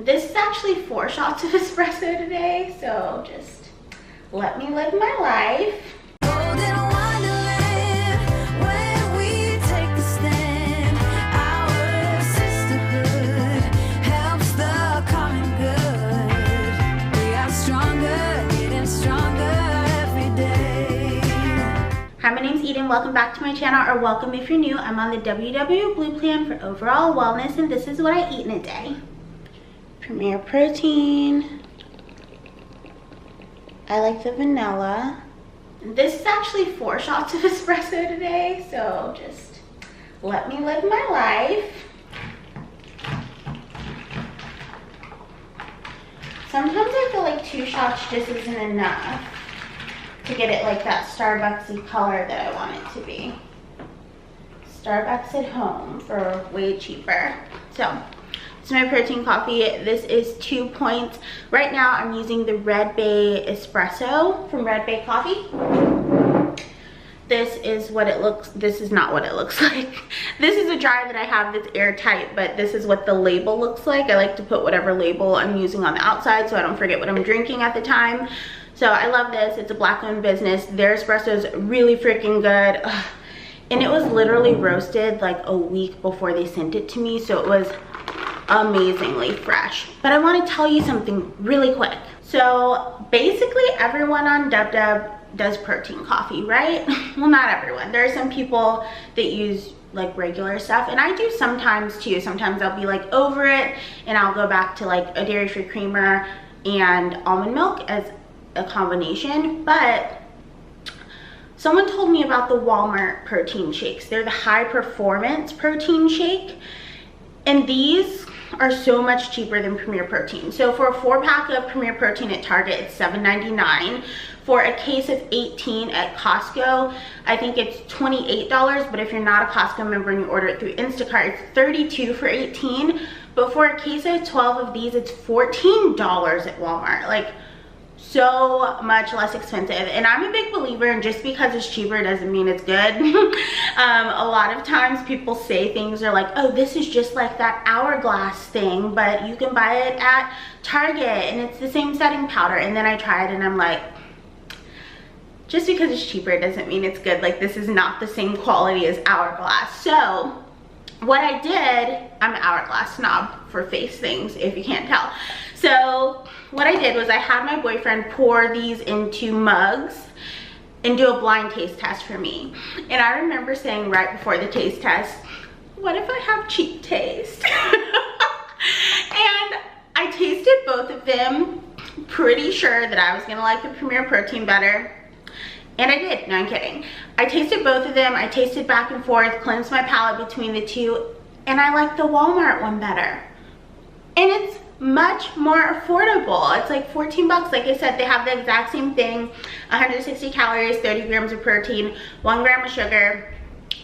This is actually 4 shots of espresso today, so just let me live my life. Hi, my name's Eden. Welcome back to my channel, or welcome if you're new. I'm on the WW Blue plan for overall wellness, and this is what I eat in a day. Premier protein. I like the vanilla. This is actually 4 shots of espresso today, so just let me live my life. Sometimes I feel like 2 shots just isn't enough to get it like that Starbucksy color that I want it to be. Starbucks at home for way cheaper. So this is my protein coffee. This is 2 points. Right now I'm using the Red Bay espresso from Red Bay Coffee. This is what it looks, this is not what it looks like. This is a jar that I have that's airtight, but this is what the label looks like. I like to put whatever label I'm using on the outside so I don't forget what I'm drinking at the time. So I love this. It's a black owned business. Their espresso is really freaking good. Ugh. And it was literally roasted like a week before they sent it to me, so it was amazingly fresh. But I want to tell you something really quick. So basically everyone on DubDub does protein coffee, right? Well, not everyone. There are some people that use like regular stuff, and I do sometimes too. Sometimes I'll be like over it and I'll go back to like a dairy-free creamer and almond milk as a combination. But someone told me about the Walmart protein shakes. They're the high performance protein shake, and these are so much cheaper than Premier Protein. So for a 4-pack of Premier Protein at Target, it's $7.99. For a case of 18 at Costco, I think it's $28, but if you're not a Costco member and you order it through Instacart, it's $32 for 18. But for a case of 12 of these, it's $14 at Walmart. Like, so much less expensive. And I'm a big believer in just because it's cheaper doesn't mean it's good. A lot of times people say things are like, oh, this is just like that Hourglass thing, but you can buy it at Target and it's the same setting powder. And then I try it and I'm like, just because it's cheaper doesn't mean it's good. Like, this is not the same quality as Hourglass. So what I did, I'm an Hourglass snob for face things, if you can't tell. So what I did was I had my boyfriend pour these into mugs and do a blind taste test for me. And I remember saying right before the taste test, what if I have cheap taste? And I tasted both of them, pretty sure that I was gonna like the Premier Protein better. And I did, no, I'm kidding. I tasted both of them, I tasted back and forth, cleansed my palate between the two, and I like the Walmart one better. And it's much more affordable. It's like 14 bucks. Like I said, they have the exact same thing, 160 calories, 30 grams of protein, 1 gram of sugar,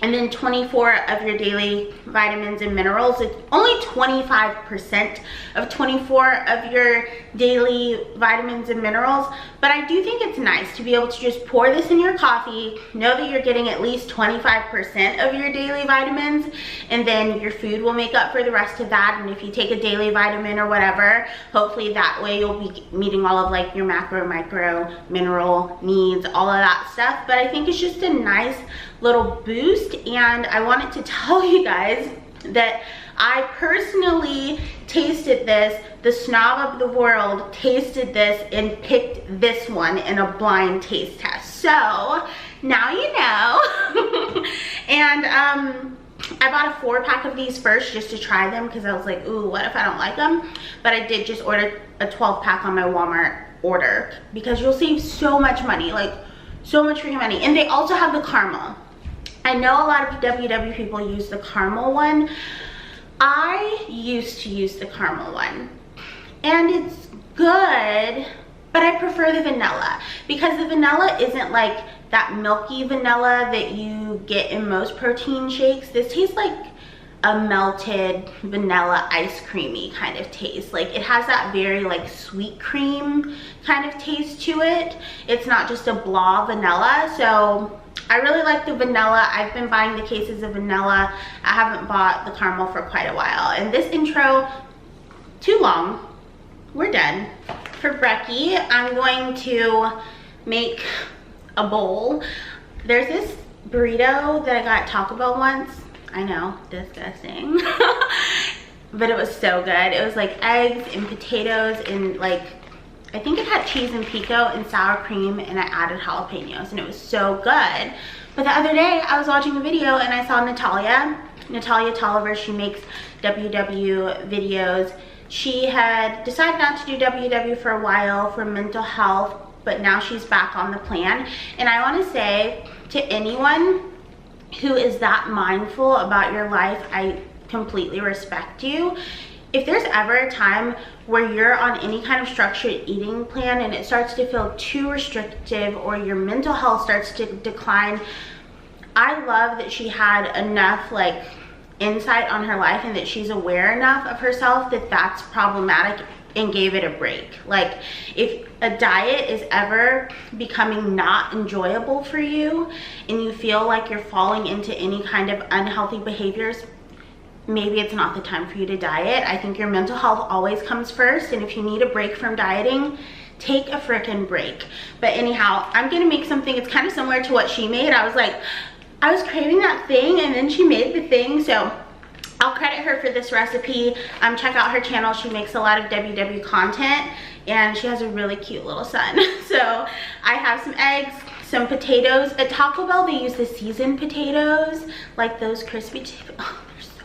and then 24 of your daily vitamins and minerals. It's only 25% of 24 of your daily vitamins and minerals, but I do think it's nice to be able to just pour this in your coffee, know that you're getting at least 25% of your daily vitamins, and then your food will make up for the rest of that. And if you take a daily vitamin or whatever, hopefully that way you'll be meeting all of like your macro, micro, mineral needs, all of that stuff. But I think it's just a nice little boost, and I wanted to tell you guys that I personally tasted this, the snob of the world tasted this and picked this one in a blind taste test. So now you know. And I bought a 4-pack of these first just to try them because I was like, ooh, what if I don't like them? But I did just order a 12-pack on my Walmart order because you'll save so much money, like so much freaking money. And they also have the caramel. I know a lot of WW people use the caramel one. I used to use the caramel one, and it's good, but I prefer the vanilla because the vanilla isn't like that milky vanilla that you get in most protein shakes. This tastes like a melted vanilla ice creamy kind of taste. Like, it has that very like sweet cream kind of taste to it. It's not just a blah vanilla. So I really like the vanilla. I've been buying the cases of vanilla. I haven't bought the caramel for quite a while. And this intro, too long, we're done. For brekkie, I'm going to make a bowl. There's this burrito that I got at Taco Bell once. I know, disgusting. But it was so good. It was like eggs and potatoes and like, I think it had cheese and pico and sour cream, and I added jalapenos, and it was so good. But the other day I was watching a video and I saw Natalia Tolliver. She makes WW videos. She had decided not to do WW for a while for mental health, but now she's back on the plan. And I want to say to anyone who is that mindful about your life, I completely respect you. If there's ever a time where you're on any kind of structured eating plan and it starts to feel too restrictive or your mental health starts to decline, I love that she had enough like insight on her life and that she's aware enough of herself that that's problematic and gave it a break. Like, if a diet is ever becoming not enjoyable for you and you feel like you're falling into any kind of unhealthy behaviors, maybe it's not the time for you to diet. I think your mental health always comes first, and if you need a break from dieting, take a freaking break. But anyhow, I'm gonna make something, it's kind of similar to what she made. I was craving that thing, and then she made the thing, so I'll credit her for this recipe. Check out her channel. She makes a lot of WW content, and she has a really cute little son. So I have some eggs, some potatoes. At Taco Bell, they use the seasoned potatoes, like those crispy, oh, they're so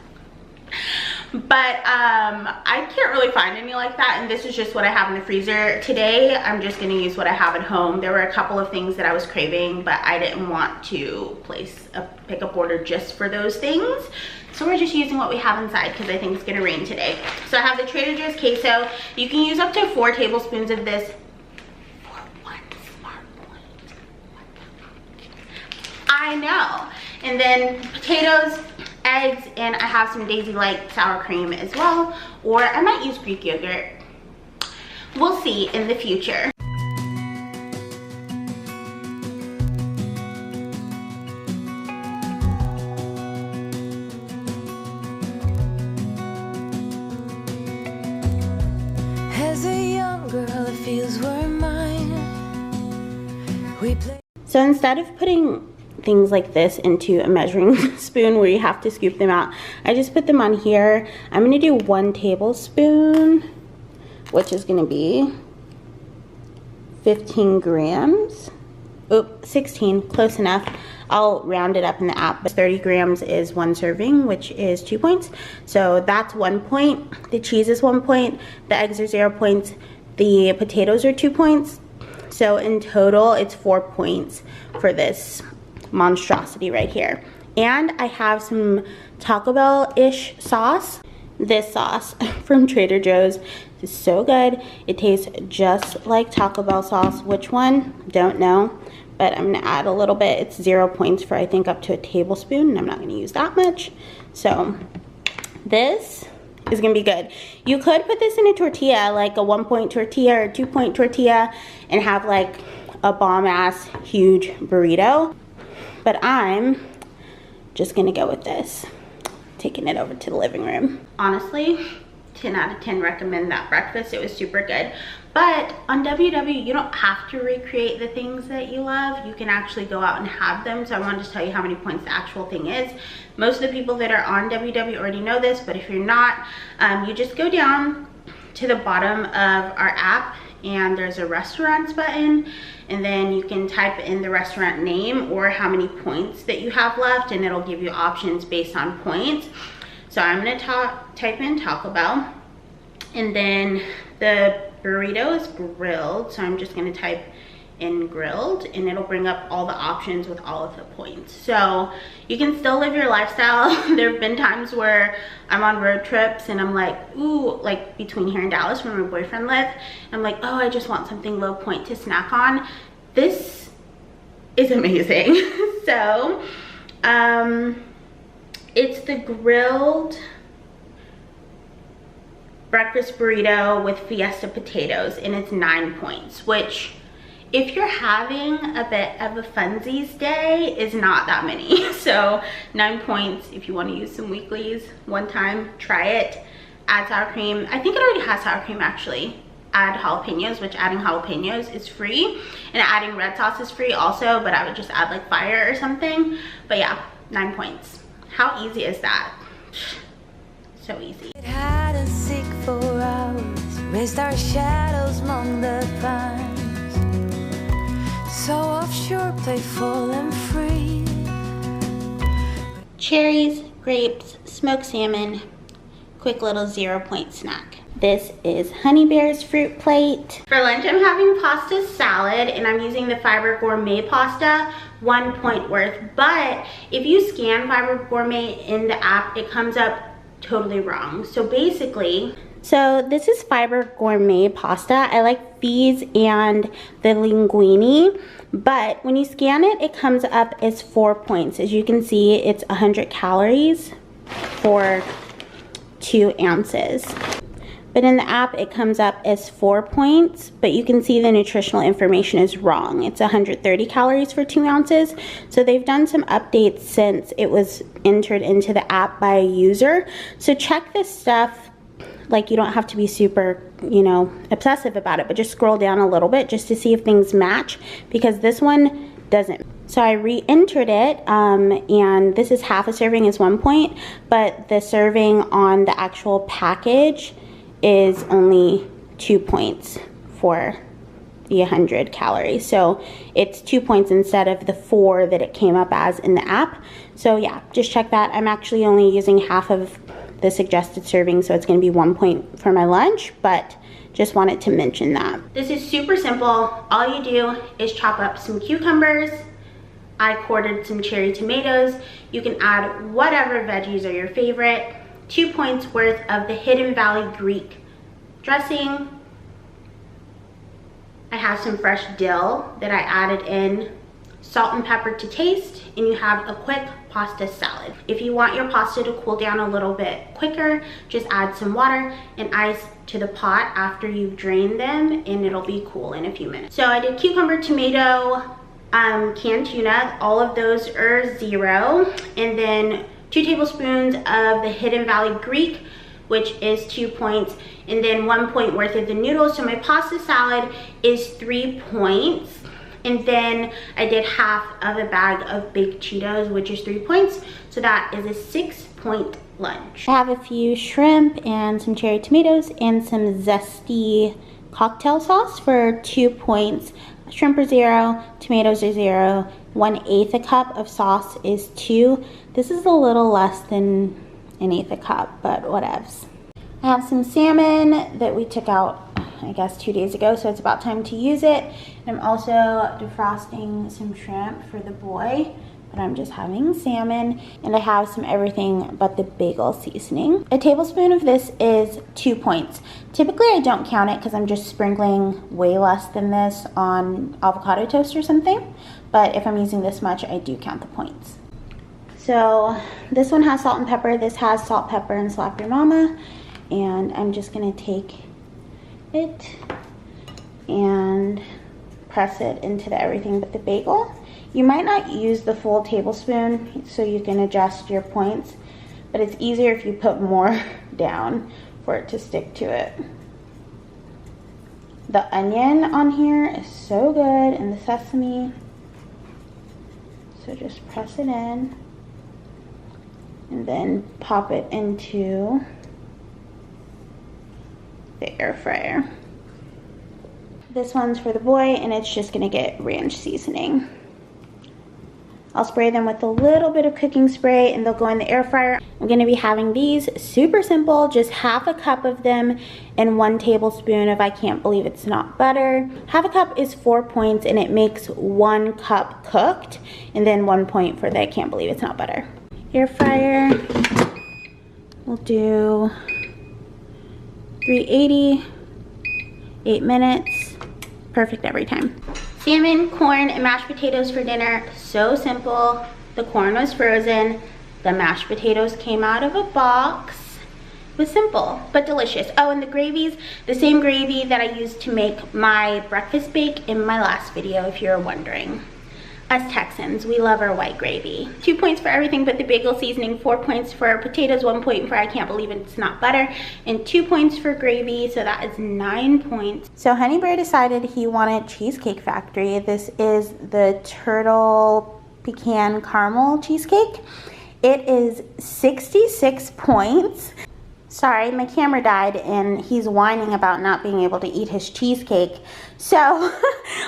good. But I can't really find any like that, and this is just what I have in the freezer. Today, I'm just gonna use what I have at home. There were a couple of things that I was craving, but I didn't want to place a pickup order just for those things. So we're just using what we have inside because I think it's gonna rain today. So I have the Trader Joe's queso. You can use up to 4 tablespoons of this for one smart plate. I know. And then potatoes, eggs, and I have some Daisy Light sour cream as well, or I might use Greek yogurt. We'll see in the future. As a young girl, it feels we're mine. We play. So instead of putting things like this into a measuring spoon where you have to scoop them out, I just put them on here. I'm gonna do 1 tablespoon, which is gonna be 15 grams. Oop, 16, close enough. I'll round it up in the app, but 30 grams is 1 serving, which is 2 points. So that's 1 point. The cheese is 1 point. The eggs are 0 points. The potatoes are 2 points. So in total, it's 4 points for this monstrosity right here. And I have some Taco Bell-ish sauce. This sauce from Trader Joe's is so good. It tastes just like Taco Bell sauce. Which one? Don't know. But I'm gonna add a little bit. It's 0 points for I think up to a tablespoon, and I'm not gonna use that much. So this is gonna be good. You could put this in a tortilla, like a 1 point tortilla or 2 point tortilla, and have like a bomb ass huge burrito. But I'm just gonna go with this. Taking it over to the living room. Honestly, 10 out of 10 recommend that breakfast. It was super good. But on WW, you don't have to recreate the things that you love. You can actually go out and have them. So I wanted to tell you how many points the actual thing is. Most of the people that are on WW already know this, but if you're not, you just go down to the bottom of our app and there's a restaurants button, and then you can type in the restaurant name or how many points that you have left, and it'll give you options based on points. So I'm gonna type in Taco Bell, and then the burrito is grilled, so I'm just gonna type in grilled, and it'll bring up all the options with all of the points. So you can still live your lifestyle. There have been times where I'm on road trips and I'm like, ooh, like between here and Dallas where my boyfriend lived, I'm like, oh, I just want something low point to snack on. This is amazing. So it's the grilled breakfast burrito with Fiesta potatoes, and it's 9 points, which if you're having a bit of a funsies day is not that many. So 9 points. If you want to use some weeklies one time, try it. Add sour cream. I think it already has sour cream actually. add jalapenos, which adding jalapenos is free, and adding red sauce is free also, but I would just add like fire or something. But yeah, 9 points. How easy is that? So easy. Hide and seek for hours, raised our shadows among the pines. So offshore, playful and free. Cherries, grapes, smoked salmon, quick little 0-point snack. This is Honey Bear's fruit plate. For lunch, I'm having pasta salad, and I'm using the Fiber Gourmet pasta, 1 point worth. But if you scan Fiber Gourmet in the app, it comes up totally wrong. So basically, this is Fiber Gourmet pasta. I like these and the linguine, but when you scan it, it comes up as 4 points. As you can see, it's 100 calories for 2 ounces. But in the app, it comes up as 4 points, but you can see the nutritional information is wrong. It's 130 calories for 2 ounces. So they've done some updates since it was entered into the app by a user. So check this stuff. Like, you don't have to be super, you know, obsessive about it, but just scroll down a little bit just to see if things match, because this one doesn't. So I re-entered it, and this is half a serving is 1 point, but the serving on the actual package is only 2 points for the 100 calories. So it's 2 points instead of the 4 that it came up as in the app. So yeah, just check that. I'm actually only using half of the suggested serving, so it's going to be 1 point for my lunch, but just wanted to mention that. This is super simple. All you do is chop up some cucumbers. I quartered some cherry tomatoes. You can add whatever veggies are your favorite. 2 points worth of the Hidden Valley Greek dressing. I have some fresh dill that I added in, salt and pepper to taste, and you have a quick pasta salad. If you want your pasta to cool down a little bit quicker, just add some water and ice to the pot after you've drained them, and it'll be cool in a few minutes. So I did cucumber, tomato, canned tuna. All of those are 0, and then 2 tablespoons of the Hidden Valley Greek, which is 2 points, and then 1 point worth of the noodles. So my pasta salad is 3 points. And then I did half of a bag of baked Cheetos, which is 3 points. So that is a 6-point lunch. I have a few shrimp and some cherry tomatoes and some zesty cocktail sauce for 2 points. Shrimp are 0, tomatoes are 0. 1/8 a cup of sauce is 2. This is a little less than 1/8 a cup, but whatevs. I have some salmon that we took out, I guess, 2 days ago, so it's about time to use it. And I'm also defrosting some shrimp for the boy, but I'm just having salmon. And I have some everything but the bagel seasoning. A tablespoon of this is 2 points. Typically I don't count it because I'm just sprinkling way less than this on avocado toast or something. But if I'm using this much, I do count the points. So this one has salt and pepper. This has salt, pepper, and slap your mama. And I'm just gonna take it and press it into the everything but the bagel. You might not use the full tablespoon, so you can adjust your points, but it's easier if you put more down for it to stick to it. The onion on here is so good, and the sesame. So just press it in and then pop it into the air fryer. This one's for the boy, and it's just gonna get ranch seasoning. I'll spray them with a little bit of cooking spray and they'll go in the air fryer. I'm gonna be having these super simple, just half a cup of them and 1 tablespoon of I can't believe it's not butter. Half a cup is 4 points, and it makes 1 cup cooked, and then 1 point for the I can't believe it's not butter. Air fryer, we'll do 380, 8 minutes, perfect every time. Salmon, corn, and mashed potatoes for dinner, so simple. The corn was frozen, the mashed potatoes came out of a box. It was simple, but delicious. Oh, and the gravies, the same gravy that I used to make my breakfast bake in my last video, if you're wondering. Us Texans, we love our white gravy. 2 points for everything but the bagel seasoning, 4 points for potatoes, 1 point for I can't believe it's not butter, and 2 points for gravy, so that is 9 points. So Honey Bear decided he wanted Cheesecake Factory. This is the turtle pecan caramel cheesecake. It is 66 points. Sorry, my camera died and he's whining about not being able to eat his cheesecake. So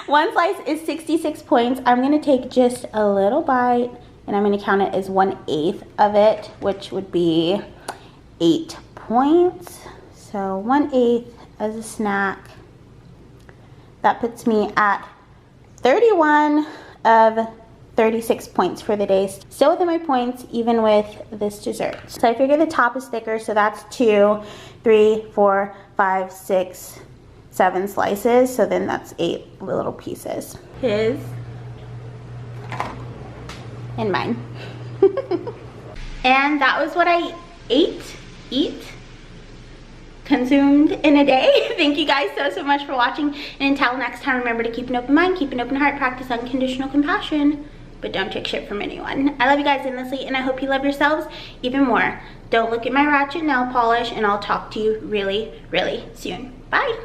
1 slice is 66 points. I'm gonna take just a little bite and I'm gonna count it as 1/8 of it, which would be 8 points. So 1/8 as a snack. That puts me at 31 of 36 points for the day. Still within my points, even with this dessert. So I figure the top is thicker, so that's 2, 3, 4, 5, 6, 7 slices. So then that's 8 little pieces. His and mine. And that was what I consumed in a day. Thank you guys so much for watching. And until next time, remember to keep an open mind, keep an open heart, practice unconditional compassion, but don't take shit from anyone. I love you guys endlessly, and I hope you love yourselves even more. Don't look at my ratchet nail polish, and I'll talk to you really, really soon. Bye.